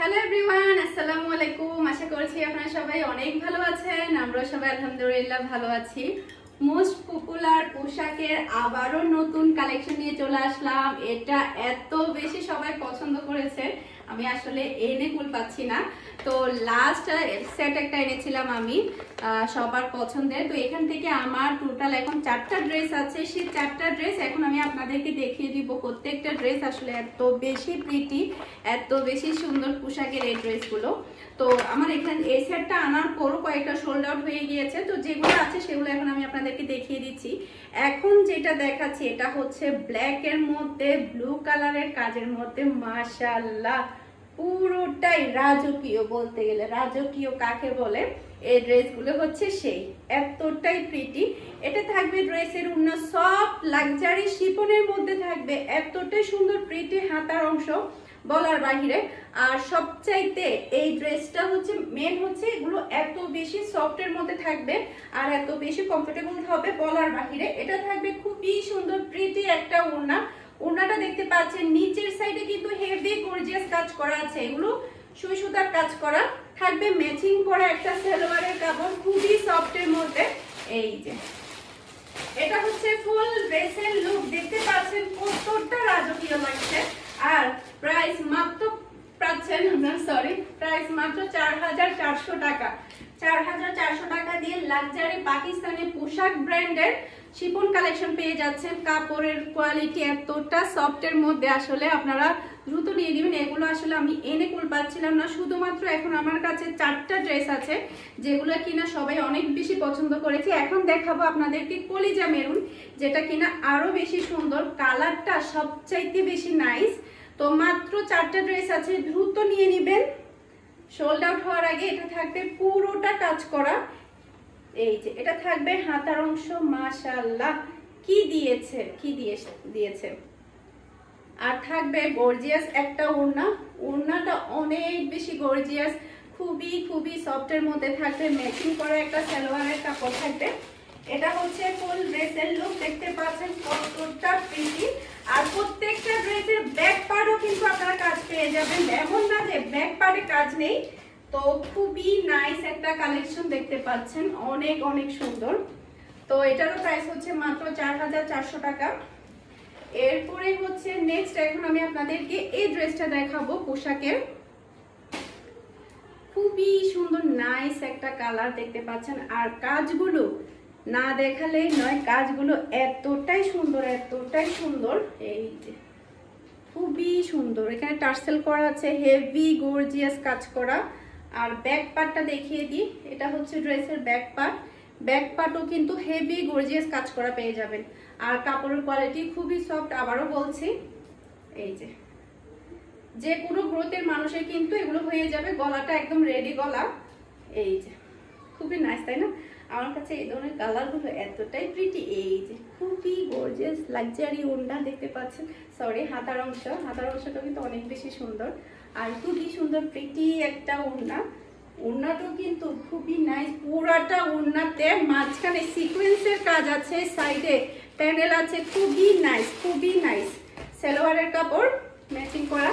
Hello everyone, আসসালামু আলাইকুম। আশা করছি আপনারা সবাই অনেক ভালো আছেন। আমরা সবাই আলহামদুলিল্লাহ ভালো আছি। মোস্ট পপুলার পোশাকের আবারও নতুন কালেকশন নিয়ে চলে আসলাম। এটা এত বেশি সবাই পছন্দ করেছে, আমি আসলে এনে কুল পাচ্ছি না। তো লাস্ট সেট একটা এনেছিলাম আমি সবার পছন্দের। তো এখান থেকে আমার টোটাল এখন 4টা ড্রেস আছে। সেই 4টা ড্রেস এখন আমি আপনাদেরকে দেখিয়ে দিব। প্রত্যেকটা ড্রেস আসলে এত বেশি প্রিটি, এত বেশি সুন্দর পোশাকের এই ড্রেসগুলো। তো আমার এখানে এই সেটটা আনার পরও কয়েকটা সোল্ড আউট হয়ে গিয়েছে। তো যেগুলো আছে সেগুলো এখন আমি আপনাদেরকে দেখিয়ে দিচ্ছি। এখন যেটা দেখাচ্ছি এটা হচ্ছে ব্ল্যাক এর মধ্যে ব্লু কালারের কাজের মধ্যে, মাশাআল্লাহ পুরোটাই রাজকীয়, বলতে গেলে রাজকীয় কাকে বলে এই ড্রেসগুলো হচ্ছে সেই, এতটাই প্রিটি। এটা থাকবে ড্রেসের ওড়না সফট লাক্সারি শিফনের মধ্যে থাকবে, এতটাই সুন্দর প্রিটি হাতার অংশ বলার বাহিরে। আর সবচাইতে এই ড্রেসটা হচ্ছে মেন হচ্ছে এগুলো এত বেশি সফটের মধ্যে থাকবে আর এত বেশি কমফোর্টেবল হবে বলার বাহিরে। এটা থাকবে খুবই সুন্দর প্রিটি একটা ওড়না। ওড়নাটা দেখতে পাচ্ছেন নিচের সাইডে কিন্তু হেভি গর্জিয়াস কাজ করা আছে, এগুলো সুই সুতার কাজ করা থাকবে। ম্যাচিং করা একটা সালোয়ারের কাপড় খুবই সফটের মধ্যে। এই যে এটা হচ্ছে ফুল ড্রেসের লুক, দেখতে পাচ্ছেন কতটা রাজকীয় লাগছে। আর প্রাইস মাত্র পাচ্ছেন, প্রাইস মাত্র 4400 টাকা। 4400 টাকা দিয়ে লাক্সারি পাকিস্তানি পোশাক ব্র্যান্ডের শিফন কালেকশন পেয়ে যাচ্ছেন। কাপড়ের কোয়ালিটি এতটা সফটের মধ্যে, আসলে আপনারা দ্রুত নিয়ে নেবেন। এগুলো আসলে আমি এনে কুল পাচ্ছিলাম না, শুধুমাত্র এখন আমার কাছে 4টা ড্রেস আছে যেগুলো কিনা সবাই অনেক বেশি পছন্দ করেছে। এখন দেখাবো আপনাদেরকে কলিজা মেরুন, যেটা কিনা আরো বেশি সুন্দর, কালারটা সবচাইতে বেশি নাইস। তো মাত্র 4টা ড্রেস আছে, দ্রুত নিয়ে নেবেন সোল্ড আউট হওয়ার আগে। এটা থাকবে পুরোটা কাজ করা। এই যে এটা থাকবে হাতার অংশ, মাশাআল্লাহ কি দিয়েছে, কি দিয়েছে। আর থাকবে গর্জিয়াস একটা ওড়না, ওড়নাটা অনেক বেশি গর্জিয়াস, খুবই খুবই সফটের মধ্যে থাকবে। ম্যাচিং করা একটা সালোয়ারের কাপড় থাকবে। এটা হচ্ছে ফুল ড্রেসের লুক, দেখতে পাচ্ছেন কতটা প্রিটি। আর প্রত্যেকটা ড্রেসের ব্যাক পার্টও কিন্তু আপনারা কাজ পেয়ে যাবেন, এমন না যে ব্যাক পার্টে কাজ নেই। তো খুবই নাইস একটা কালেকশন দেখতে পাচ্ছেন, অনেক অনেক সুন্দর। তো এটারও প্রাইস হচ্ছে মাত্র 4400 টাকা। এরপরে হচ্ছে নেক্সট এখন আমি আপনাদেরকে এই ড্রেসটা দেখাবো পোশাকের। খুবই সুন্দর নাইস একটা কালার দেখতে পাচ্ছেন। আর কাজগুলো না দেখালেই নয়, কাজগুলো এতটাই সুন্দর, এতটাই সুন্দর। এই যে খুবই সুন্দর, এখানে টার্সেল করা আছে, হেভি গর্জিয়াস কাজ করা। আর ব্যাক পার্টটা দেখিয়ে দিই, এটা হচ্ছে ড্রেসের ব্যাক পার্ট। ব্যাক পার্টও কিন্তু হেভি গর্জিয়াস কাজ করা পেয়ে যাবেন। আর কাপড়ের কোয়ালিটি খুবই সফট, আবারও বলছি। এই যে কোনো গ্রোথের মানুষের কিন্তু এগুলো হয়ে যাবে। গলাটা একদম রেডি গলা। এই যে খুবই নাইস, তাই না? আমার কাছে এই ধরনের কালারগুলো এতটাই প্রিটি। এই যে খুবই গর্জিয়াস লাক্সারি ওড়না দেখতে পাচ্ছেন, হাতার অংশটা কিন্তু অনেক বেশি সুন্দর। আর খুবই সুন্দর প্রিটি একটা ওড়না। ওড়নাটাও কিন্তু খুবই নাইস, পুরাটা ওড়নাতে মাঝখানে সিকোয়েন্সের কাজ আছে, সাইডে প্যানেল আছে, খুবই নাইস, খুবই নাইস। সালোয়ারের কাপড় ম্যাচিং করা।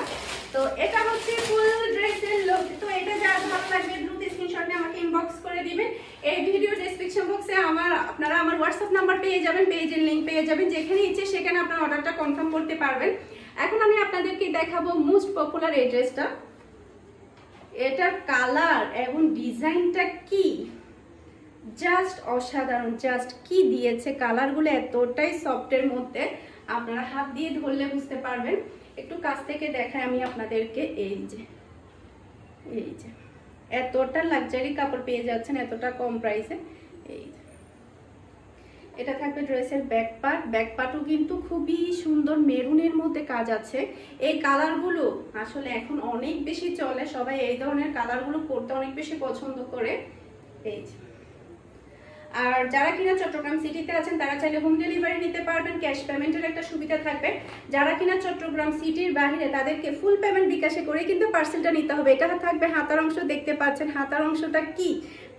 তো এটা হচ্ছে ফুল ড্রেসের লুক। তো এটা যার ভালো লাগবে দ্রুত স্ক্রিনশট নিয়ে আমাকে ইনবক্স করে দিবেন। এই ভিডিও ডেসক্রিপশন বক্সে আপনারা আমার হোয়াটসঅ্যাপ নাম্বার পেয়ে যাবেন, পেজের লিংক পেয়ে যাবেন। যেখানে ইচ্ছে সেখানে আপনার অর্ডারটা কনফার্ম করতে পারবেন। এখন আমি আপনাদেরকে দেখাবো মোস্ট পপুলার এই ড্রেসটা। এটার কালার এবং ডিজাইনটা কি জাস্ট অসাধারণ, জাস্ট কি দিয়েছে। কালারগুলো এতটাই সফটের মধ্যে, আপনারা হাত দিয়ে ধরলে বুঝতে পারবেন। একটু কাছ থেকে দেখাই আমি আপনাদেরকে। এই যে এতটা লাক্সারি কাপড় পেয়ে যাচ্ছেন এতটা কম প্রাইসে। এই এটা থাকবে ড্রেসের ব্যাক পার্ট। ব্যাক পার্টও কিন্তু খুবই সুন্দর, মেরুনের মধ্যে কাজ আছে। এই কালারগুলো আসলে এখন অনেক বেশি চলে, সবাই এই ধরনের কালারগুলো পরতে অনেক বেশি পছন্দ করে। এই আর যারা কিনা চট্টগ্রাম সিটিতে আছেন তারা চাইলে হোম ডেলিভারি নিতে পারবেন, ক্যাশ পেমেন্টের একটা সুবিধা থাকবে। যারা কিনা চট্টগ্রাম সিটির বাইরে তাদেরকে ফুল পেমেন্ট বিকাশে করে কিন্তু পার্সেলটা নিতে হবে। এটা থাকবে হাতার অংশ, দেখতে পাচ্ছেন হাতার অংশটা কি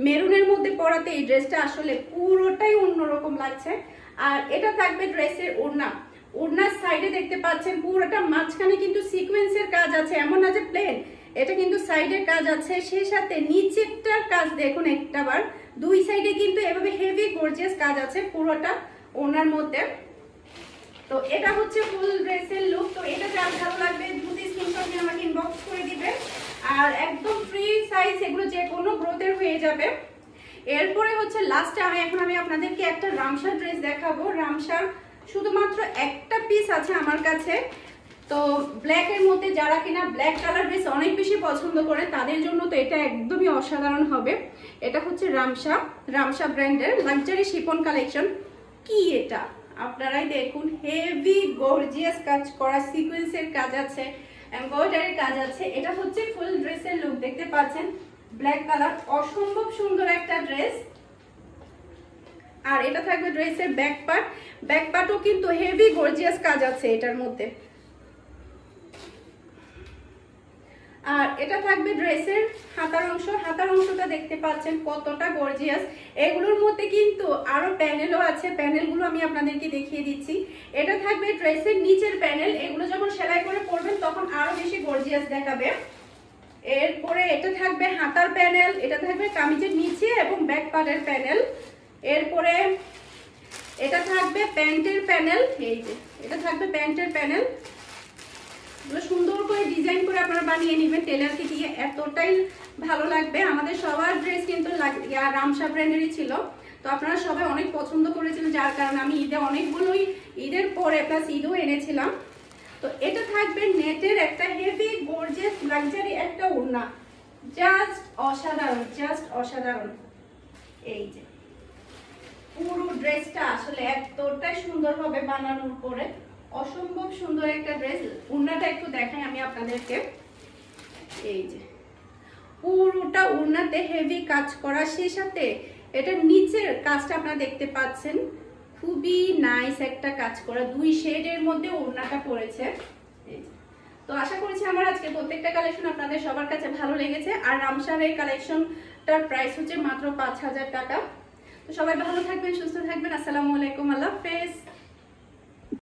মেরুনের মধ্যে পরাতে এই ড্রেসটা আসলে পুরোটাই অন্যরকম লাগছে। আর এটা থাকবে ড্রেসের ওড়না। ওড়নার সাইডে দেখতে পাচ্ছেন পুরোটা মাঝখানে কিন্তু সিকোয়েন্সের কাজ আছে, এমন না যে প্লেন, এটা কিন্তু সাইডে কাজ আছে, সেই সাথে নিচেরটার কাজ দেখুন একটাবার, দুই সাইডে কিন্তু এভাবে হেভি গর্জিয়াস কাজ আছে পুরোটা ওনার মধ্যে। তো এটা হচ্ছে ফুল ড্রেসের লুক। তো এটা যার ভালো লাগবে দ্রুত স্ক্রিনশট নিয়ে আমাকে ইনবক্স করে দিবে। আর একদম ফ্রি সাইজ, এগুলো যে কোনো গ্রোথের হয়ে যাবে। এরপরে হচ্ছে লাস্টে আমি আপনাদেরকে একটা রামসার ড্রেস দেখাবো। রামসার শুধুমাত্র একটা পিস আছে আমার কাছে। তো ব্ল্যাকের মধ্যে যারা কিনা ব্ল্যাক কালার ড্রেস অনেক বেশি পছন্দ করে তাদের জন্য তো এটা একদমই অসাধারণ হবে। এটা হচ্ছে রামসা ব্র্যান্ডের লাক্সারি শিফন কালেকশন। কি এটা আপনারাই দেখুন, হেভি গর্জিয়াস কাজ করা, সিকোয়েন্সের কাজ আছে, এমব্রয়ডারির কাজ আছে। এটা হচ্ছে ফুল ড্রেসের লুক, দেখতে পাচ্ছেন ব্ল্যাক কালার, অসম্ভব সুন্দর একটা ড্রেস। আর এটা থাকবে ড্রেসের ব্যাক পার্টও কিন্তু হেভি গর্জিয়াস কাজ আছে এটার মধ্যে। আর এটা থাকবে ড্রেসের হাতার অংশটা দেখতে পাচ্ছেন কতটা গর্জিয়াস। এগুলোর মধ্যে কিন্তু আরো প্যানেলও আছে, প্যানেলগুলো আমি আপনাদেরকে দেখিয়ে দিচ্ছি। এটা থাকবে ড্রেসের নিচের প্যানেল, এগুলো যখন সেলাই করে পরবেন তখন আরো বেশি গর্জিয়াস দেখাবে। এরপরে এটা থাকবে হাতার প্যানেল, এটা থাকবে কামিজের নিচে এবং ব্যাক পার্টের প্যানেল। এরপরে এটা থাকবে প্যান্টের প্যানেল, এই যে এটা থাকবে প্যান্টের প্যানেল। সুন্দর করে ডিজাইন করে আপনারা বানিয়ে নেবেন টেলারকে দিয়ে, এতটাই ভালো লাগবে। আমাদের সবার ড্রেস কিন্তু রামসা ব্র্যান্ডেরই ছিল, তো আপনারা সবাই অনেক পছন্দ করেছিলেন, যার কারণে আমি অনেকগুলোই ঈদের পরে প্লাস ঈদও এনেছিলাম। তো এটা থাকবে নেটের একটা হেভি গর্জিয়াস লাক্সারি একটা ওড়না, জাস্ট অসাধারণ। এই যে পুরো ড্রেসটা আসলে এতটাই সুন্দরভাবে বানানোর পরে অসম্ভব সুন্দর একটা ড্রেস। ওড়নাটা একটু দেখাই আমি আপনাদেরকে। এই যে পুরোটা ওড়নাতে হেভি কাজ করা, সেই সাথে এটা নিচের কাজটা আপনারা দেখতে পাচ্ছেন, খুবই নাইস একটা কাজ করা, দুই শেডের মধ্যে ওড়নাটা পড়েছে। তো আশা করছি আমার আজকে প্রত্যেকটা কালেকশন আপনাদের সবার কাছে ভালো লেগেছে। আর রামসার এই কালেকশনটার প্রাইস হচ্ছে মাত্র 5000 টাকা। তো সবাই ভালো থাকবেন, সুস্থ থাকবেন। আসসালামু আলাইকুম, আল্লাহ হাফেজ।